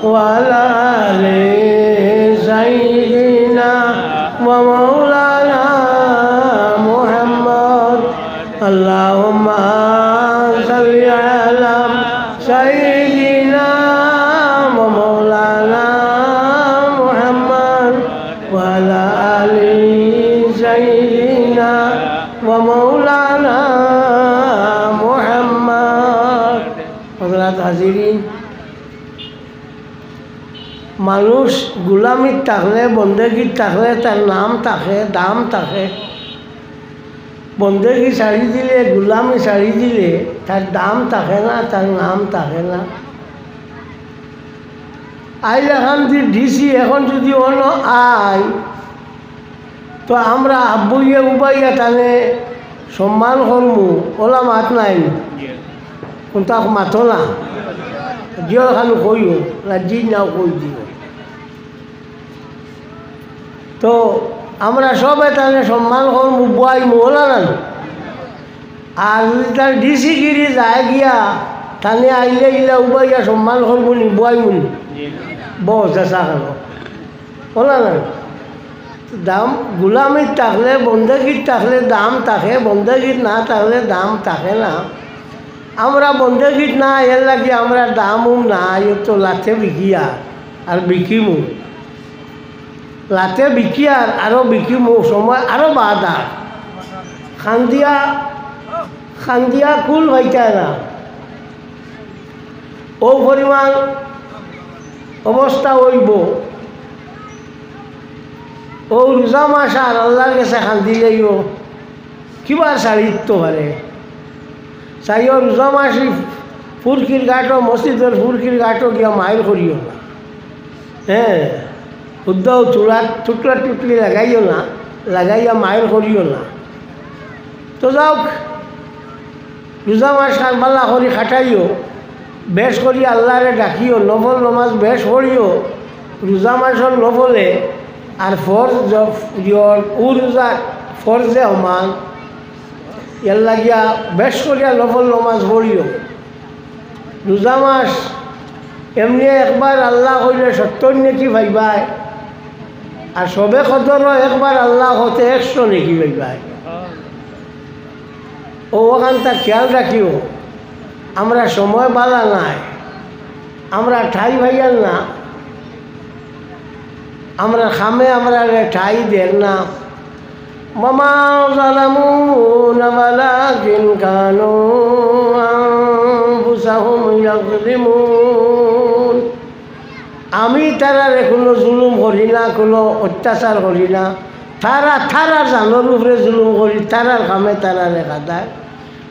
وعلى آل سيدنا ومولانا محمد اللهم صل على سيدنا ومولانا محمد وعلى آل سيدنا ومولانا محمد حضرات হাজিরিন মানুষ গোলামিত থাকলে বন্দেগীত থাকলে তার নাম থাকে দাম থাকে বন্দেগী ছাড়ি দিলে গোলামি ছাড়ি দিলে তার দাম থাকে না তার নাম থাকে না আইল এখন যে ডিসি এখন যদি অন্য আয় তো আমরা আব্বুইয়া উবাইয়া টানে সম্মান করমু ওলা মাত নাই কোনটা মাতো না জিও এখানে কইও না জি নাও কই দিও তো আমরা সবে টানে সম্মান করমু বুয়াইমু ওলা না আর যদি তার ডিসি গিরি যায় গিয়া টানে আইলে গিলা উবাইয়া সম্মান করবো নি বুয়াইমু নি বস আসা কেন ওলা না দাম গোলামিত থাকলে বন্দেগীত থাকলে দাম থাকে বন্দেগীত না থাকলে দাম থাকে না আমরা বন্দেগীত না এর লাগে আমরা দামও না এ তো লাথে বিকিয়া আর বিকিমু লাথে বিকিয়ার আরও বিকিমু সময় আরও বাদা খান্দিয়া কুল ভাইটায় না ও পরিমাণ অবস্থা হইব ও রোজা মাস আর আল্লাহর কাছে খান্দি যাইও কিবার সারিত পারে চাইও রোজা মাসি ফুরকির ঘাটও মসজিদের ফুরকির ঘাটও গিয়া মাইল করিও না হ্যাঁ শুদ্ধও টুকরা টুকলি লাগাইও না লাগাইয়া মাইল করিও না তো যাও রোজা মাস কারবাল্লা করি খাটাইও বেশ করি আল্লাহরে ডাকিও নফল নমাজ বেশ করিও রোজা মাসর নফলে আর ফরজ ও রোজা ফরজে সমান এর লাগিয়া বেশ করিয়া নফল নমাজ পড়িও রোজা মাস এমনি একবার আল্লাহ কইলে 70 নেকি ভাইবাই আর সবে কদরও একবার আল্লাহ হতে 100 নেকি ভাইবাই ও ওখানটা খেয়াল রাখিও আমরা সময় বালা নাই আমরা ঠাই ভাইয়াল না আমরা খামে আমরা ঠাই দেন না মামা যালামুনা ওয়ালাকিন কানু আনফুসাহুম ইয়াযলিমুন আমি তারারে কোনো জুলুম করি না কোনো অত্যাচার করি না তারা জানোর উপরে জুলুম করি তারার খামে তারা রেখা দেয়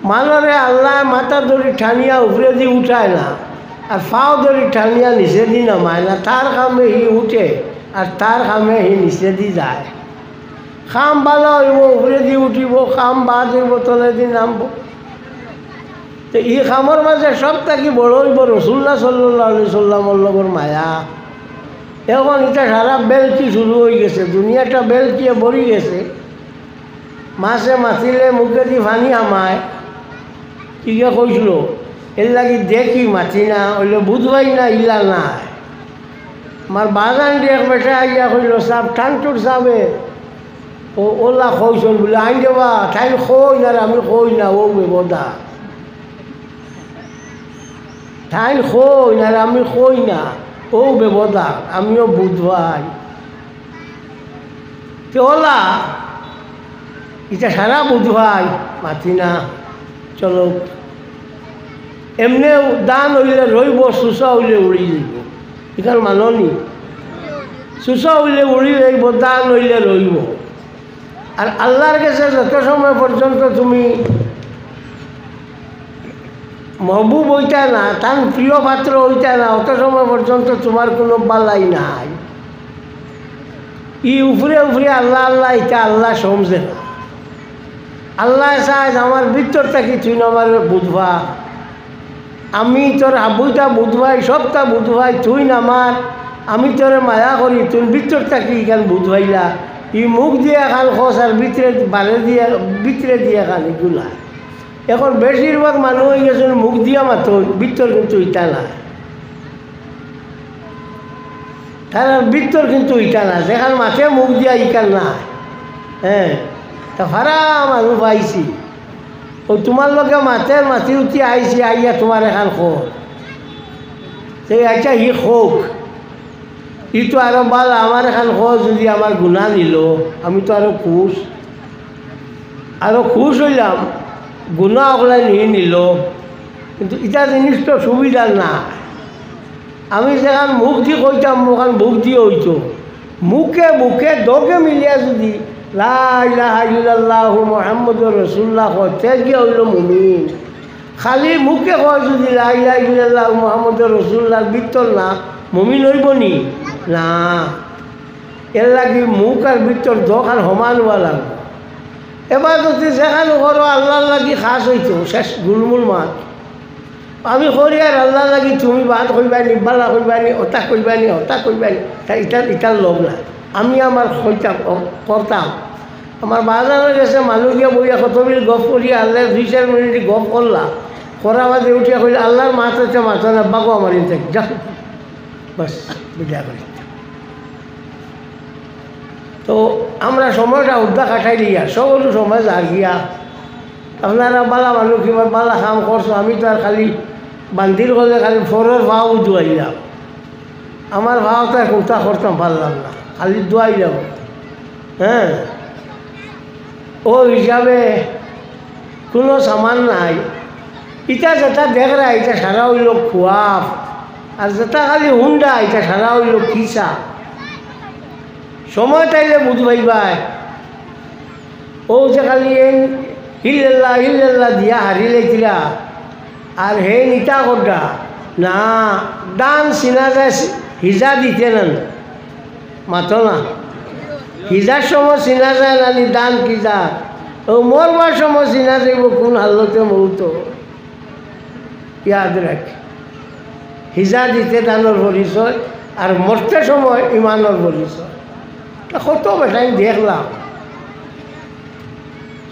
মানরে আল্লাহ মাথা ধরি ঠানিয়া উপরে দিয়ে উঠায় না আর পাও ধরি ঠানিয়া নিচে দি নামায় না তার কামে হি উঠে আর তার কামে হি নিচে দি যায় খাম ভালো হইব উপরে দিয়ে উঠিব খাম বাদ হইব তলে দিয়ে নামব তো এই খামর মাঝে সব থাকি বড় হইব রসুল্লাহ সাল্লাল্লাহু আলাইহি সাল্লামর লগর মায়া এখন এটা সারা বেলকি শুরু হয়ে গেছে দুনিয়াটা বেলকিয়ে ভরি গেছে মাছে মাতিলে মুখে দি পানি আমায় কিকে কইছিল এর লাগি দেখি মাতি না হইলে বুধবাই না ইলা নাই আমার বাগান দিয়ে বেটা আইয়া কইল সাপ ঠানটুর সাবে ও ওলা কইসন বলে আইন দেবা ঠাই কই না আমি কই না ও বেবদা ঠাই কই না আমি কই না ও বেবদা আমিও বুধবাই তো ওলা এটা সারা বুধবাই মাতি না চলো এমনিও দান হইলে রইব চুচা হইলে উড়ি যাইব এখান মাননি চুচা হইলে উড়ি যাইব দান হইলে রইব আর আল্লাহর কাছে যত সময় পর্যন্ত তুমি মহবুব হইতা না তার প্রিয় পাত্র হইতা না অত সময় পর্যন্ত তোমার কোনো বালাই নাই ই উপরে উপরে আল্লাহ আল্লাহ এটা আল্লাহ সমঝে না আল্লাহ চায় আমার ভিতর থাকি তুই আমার বুধবা আমি তোর আবুটা বুধবাই সবটা বুধবাই তুই আমার আমি তোরে মায়া করি তুই ভিতর থাকি এখান বুধবাইলা ই মুখ দিয়ে খান খোঁজ আর ভিতরে বালে দিয়ে ভিতরে দিয়ে খান এগুলা এখন বেশিরভাগ মানুষ হয়ে গেছে মুখ দিয়া মাত্র ভিতর কিন্তু ইটা না তার ভিতর কিন্তু ইটা না, যেখান মাঠে মুখ দিয়া ইকান না। হ্যাঁ, তা ভাড়া মানুষ পাইছি, ওই তোমার লগে মাটি উঠি আইছি, আইয়া তোমার এখান খোক সেই আচ্ছা হি খোক ইটো আরো বাল আমার এখান খোঁজ যদি আমার গুণা নিল, আমি তো আরো খুশ হইলাম, গুণা ওগুলাই নিয়ে নিল। কিন্তু এটা জিনিস তো সুবিধা না। আমি যেখান মুখ দিয়ে কইতাম ওখান মুখ দিয়ে হইতো, মুখে মুখে দকে মিলিয়া যদি লা ইলাহা ইল্লাল্লাহু মুহাম্মাদুর রাসূলুল্লাহ হতে গিয়ে হইল মুমিন। খালি মুখে কয় যদি লা ইলাহা ইল্লাল্লাহু মুহাম্মাদুর রাসূলুল্লাহর ভিতর না, মুমিন হইব নি? না। এর লাগি মুখ আর ভিতর দোকান সমান হওয়া লাগবে। এবার যদি যেখানে করো আল্লাহর লাগি খাস হইতো, শেষ গুলমুল মাত আমি করি আর আল্লাহ লাগি তুমি বাদ কইবানি, বালা কইবানি, ওটা কইবানি, ওটা কইবানি, তাই ইটার লোভ না। আমি আমার কইতাম করতাম, আমার বাজারে গেছে মানুষ গিয়ে বইয়া কতবিল গপ করি আল্লাহ 2-4 মিনিট গপ করলাম, করা বাদে উঠিয়া কইলে আল্লাহর মাছ হচ্ছে মাছ না বাগো আমার ইনতে যা বাস বিদায় করি। তো আমরা সময়টা উদ্যা কাটাই দিয়া সকল সময় যা গিয়া আপনারা বালা মানুষ কিংবা বালা কাম করছো, আমি তো আর খালি বান্দির করলে খালি ফরের ভাও ধুয়াইলাম, আমার ভাওটা কোথা করতাম পারলাম না, খালি ধুয়াইলাম। হ্যাঁ, ও হিসাবে কোনো সামান নাই। ইটা যেটা দেখরা এটা সারা হইল খুয়াফ, আর যেটা খালি হুন্ডা এটা সারা হইল খিসা। সময় তাইলে বুঝবাইবাই ও যে খালি হিল্লাল্লাহ হিল্লাল্লাহ দিয়া হারি লেখিলা আর হে নিতা করডা না, দান চিনা যায় হিজা দিতে না মাতো না, হিজার সময় চিনা যায় না দান কিজা, ও মরবার সময় চিনা যাইব কোন হালতে মৌতো। ইয়াদ রাখ, হিজা দিতে দানোর পরিচয় আর মরতে সময় ইমানোর পরিচয়। কত বেটাই দেখলাম,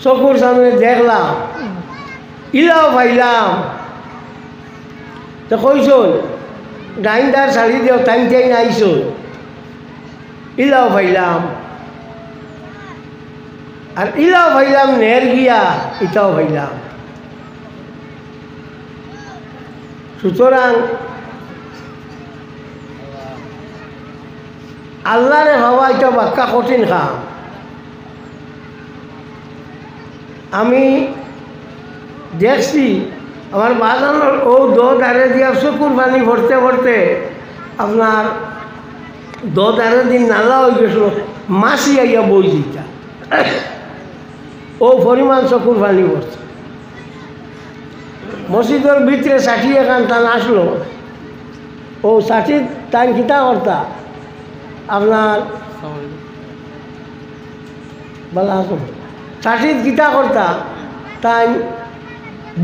চকুর সামনে দেখলাম, ইলাও ভাইলাম তো কইসন ডাইনদার শাড়ি দিও টাইম টাইম আইসন, ইলাও ভাইলাম আর ইলাও ভাইলাম নের গিয়া ইটাও ভাইলাম। সুতরাং আল্লাহরে ভাবা এটা বাক্কা কঠিন কাম। আমি দেখছি আমার বাজানোর ও দাঁড়ে দিয়া চকুর পানি ভরতে ভরতে আপনার দাঁড়ে দিন নালা হয়ে গেছিল, মাছি আইয়া বই দিতা ও পরিমাণ চকুর পানি ভরছে। মসজিদের ভিতরে 60 এখান টান আসলো, ও 60 টাইম কিতা করতা আপনার বলা আসুন 60 গীতা করতা, তাই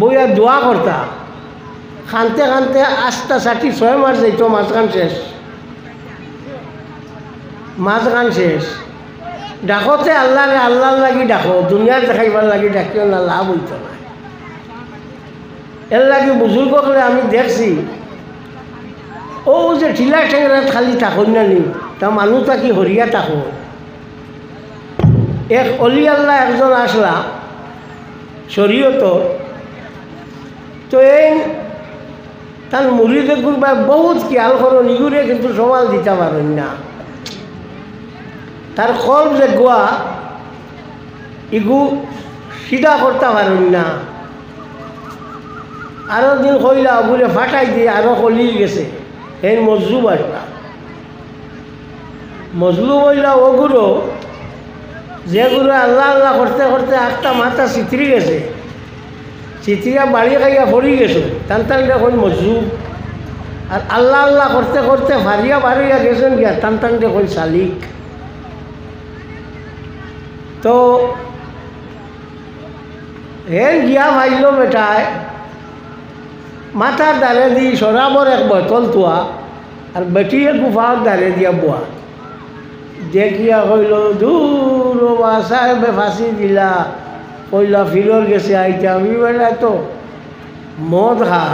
বইয়া দোয়া করতা, খানতে খানতে আস্তা 6 মাস যাইতো, মাঝখান শেষ ডাকতে আল্লাহরে আল্লাহ লাগি ডাকো, দুনিয়ার দেখাইবার লাগি ডাকিও না, লাভ হইত না। এর লাগি বুজুর্গ করে আমি দেখছি ও যে ঠিলা ঠেংরাত খালি থাকুন না নি, তা মানুষ তাকি হরিয়া থাকো। এক অলি আল্লাহ একজন আসলা শরীয়ত, তো এই তার মুড়িদের গুরবা বহুত খেয়াল করো নিগুরে, কিন্তু সমাল দিতে পারেন না। তার কল যে গোয়া ইগু সিধা করতে পারেন না। আরো দিন কইলা বলে ফাটাই দিয়ে আরো কলি গেছে, এই মজলুম আসলা মজলুম হইলা ও গুরু, যে গুরু আল্লাহ আল্লাহ করতে করতে একটা মাথা চিত্রি গেছে, চিত্রিয়া বাড়ি খাইয়া পড়ি গেছে, টান টান দেখুন মজলুম। আর আল্লাহ আল্লাহ করতে করতে ফারিয়া বাড়িয়া গেছেন গিয়া টান টান দেখুন শালিক। তো হেন গিয়া ভাইল বেটায় মাথার দ্বারে দি সরাবর এক বোতল তোয়া আর বেটিয়ে গুফার দ্বারে দিয়া বোয়া, দেখিয়া কইল দূর বা সাহেবে ফাঁসি দিলা, কইলা ফিরর গেছে আইতে। আমি বেলা তো মদ খা